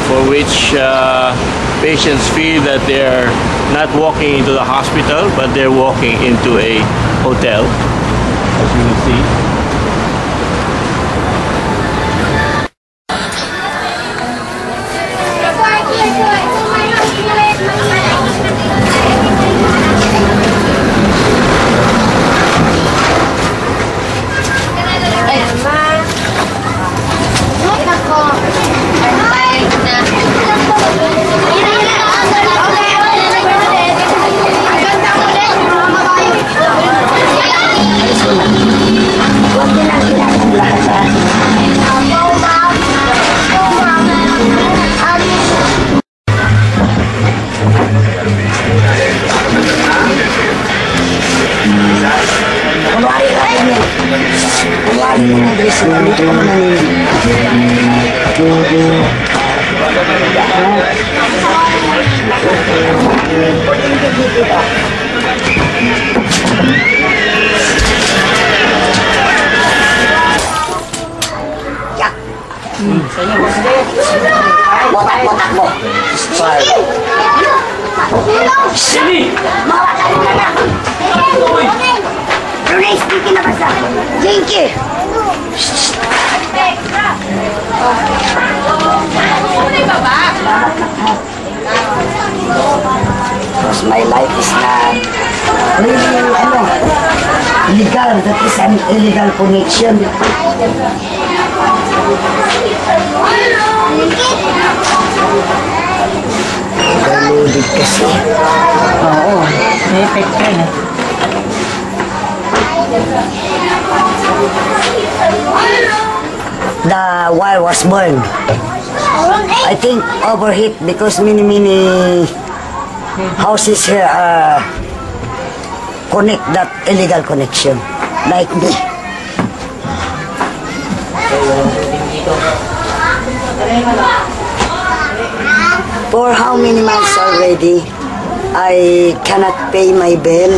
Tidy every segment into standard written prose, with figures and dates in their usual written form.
for which patients feel that they're not walking into the hospital, but they're walking into a hotel, as you can see. Sini! Because my life is not really, illegal. That is an illegal connection. Kaludid kasi. Oo, may effect ka na. The wire was burned. I think overheat because many houses here connect that illegal connection, like me. For how many months already, I cannot pay my bill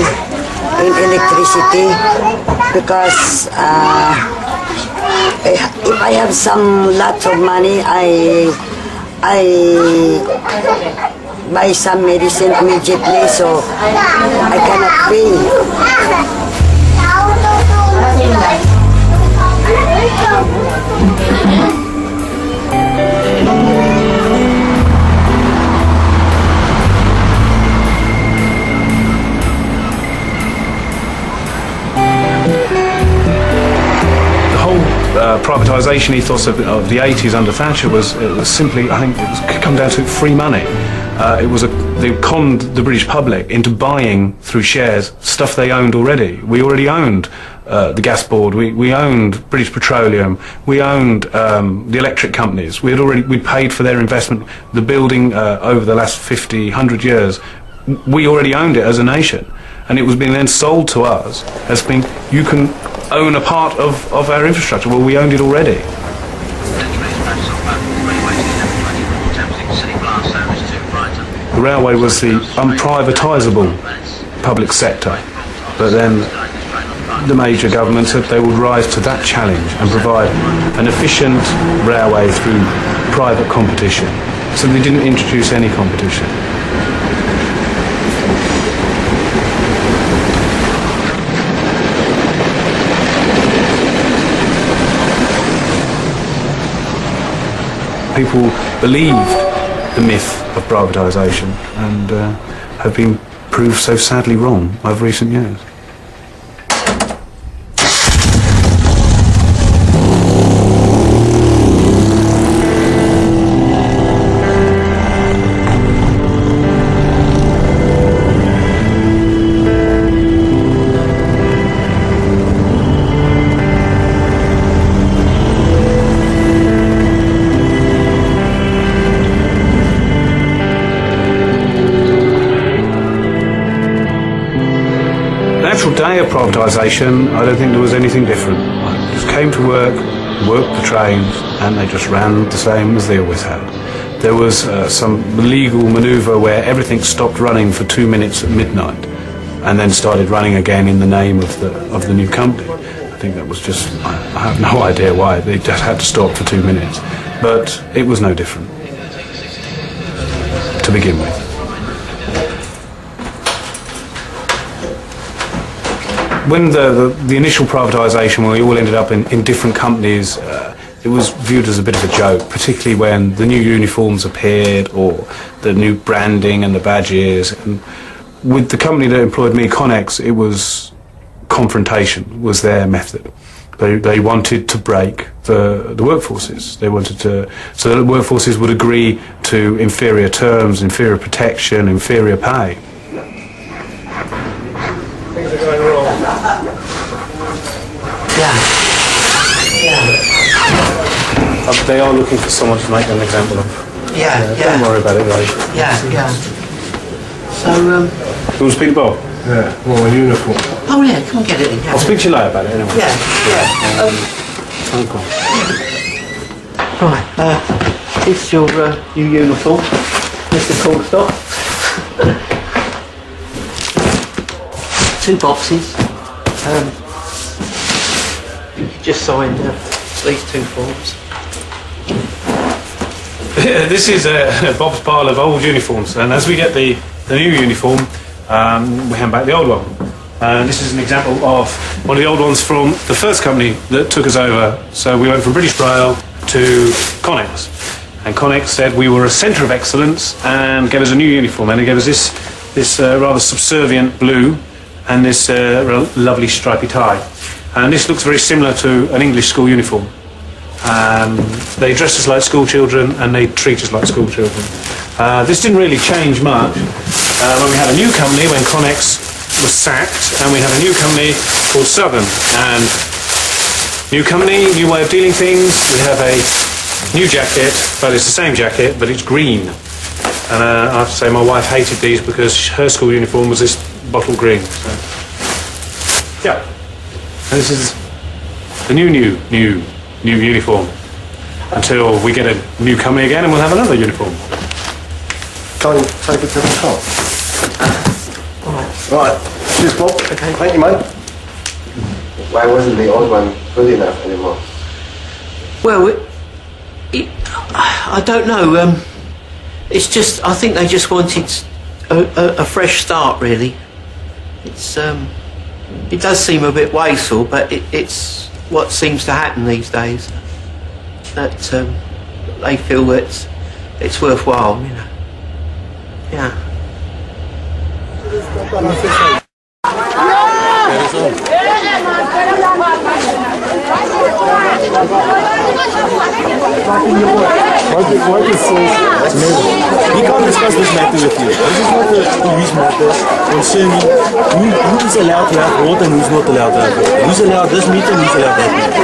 in electricity because if I have some lots of money, I buy some medicine immediately, so I cannot pay. Privatisation ethos of the 80s under Thatcher was simply, I think, it come down to free money. They conned the British public into buying through shares stuff they owned already. We already owned the gas board, we owned British Petroleum, we owned the electric companies. We'd paid for their investment, the building over the last 50, 100 years. We already owned it as a nation, and it was being then sold to us as being, you can own a part of our infrastructure. Well, we owned it already. The railway was the unprivatisable public sector, but then the major government said they would rise to that challenge and provide an efficient railway through private competition. So they didn't introduce any competition. People believed the myth of privatisation and have been proved so sadly wrong over recent years. Day of privatisation, I don't think there was anything different. I just came to work, worked the trains, and they just ran the same as they always had. There was some legal manoeuvre where everything stopped running for 2 minutes at midnight, and then started running again in the name of the new company. I think that was just, I have no idea why, they just had to stop for 2 minutes. But it was no different. to begin with. When the initial privatisation, when we all ended up in different companies, it was viewed as a bit of a joke, particularly when the new uniforms appeared or the new branding and the badges. And with the company that employed me, Connex, it was confrontation was their method. They wanted to break the workforces. They wanted to, so that the workforces would agree to inferior terms, inferior protection, inferior pay. Things are going wrong. They are looking for someone to make an example of. Don't worry about it, though. So, You want to speak to Bob? Yeah, well, a uniform. oh yeah, come get it. I'll speak to you later about it anyway. Yeah. Okay. Right, it's your new uniform, Mr. Coulstock. 2 boxes. You just signed these 2 forms. This is Bob's pile of old uniforms, and as we get the new uniform, we hand back the old one. And this is an example of one of the old ones from the first company that took us over. So we went from British Rail to Connex, and Connex said we were a centre of excellence and gave us a new uniform, and they gave us this rather subservient blue and this lovely stripy tie. And this looks very similar to an English school uniform. They dress us like school children and they treat us like school children. This didn't really change much when we had a new company, when Connex was sacked, and we had a new company called Southern. And new company, new way of dealing things. We have a new jacket, but it's the same jacket, but it's green. And I have to say my wife hated these because her school uniform was this bottle green. So, yeah, and this is the new uniform until we get a new company again and we'll have another uniform. Can't you take it to the top? Right. Cheers, Bob. Okay. Thank you, mate. Why wasn't the old one good enough anymore? Well, I don't know. It's just, I think they just wanted a fresh start, really. It's it does seem a bit wasteful, but it's what seems to happen these days. That they feel that it's worthwhile, you know. Yeah. What is we can't discuss this matter with you. This is not a police matter concerning who is allowed to have water and who's not allowed to have water. Who's allowed this meter and who's allowed that meter.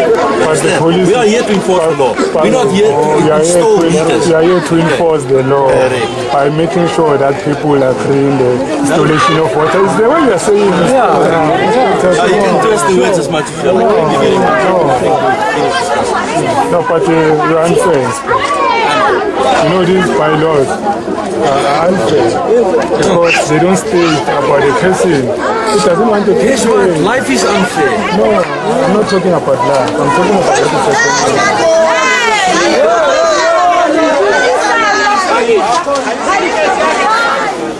We are here to enforce the law. We're not here to install meters. We are here to enforce the law by making sure that people are clean the installation of water. Is the way you are saying it. You can twist the words as much as you like. No, but you're unfair. You know, these bylaws are unfair because they don't state about the person. It doesn't want to Guess what? Life is unfair. No, I'm not talking about life. I'm talking about what the person.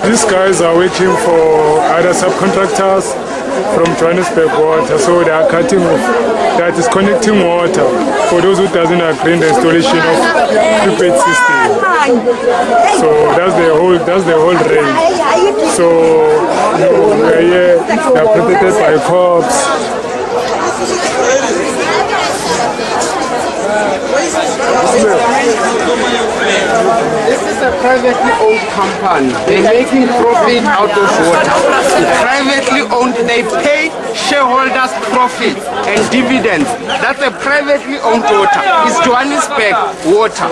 These guys are working for other subcontractors from Johannesburg Water, so they are cutting off, that is connecting water for those who doesn't agree in the installation of prepaid system. So that's the whole range. So you know, we are here, they are protected by cops. This is a privately owned company. They're making profit out of water. Privately owned, they pay shareholders profit and dividends. That's a privately owned water. It's Johannesburg water.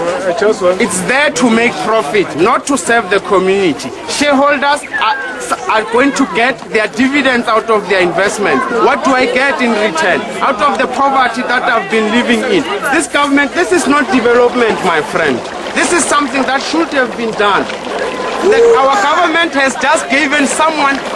It's there to make profit, not to serve the community. Shareholders are going to get their dividends out of their investment. What do I get in return? Out of the poverty that I've been living in. This government, this is not development, my friend. This is something that should have been done. Our government has just given someone a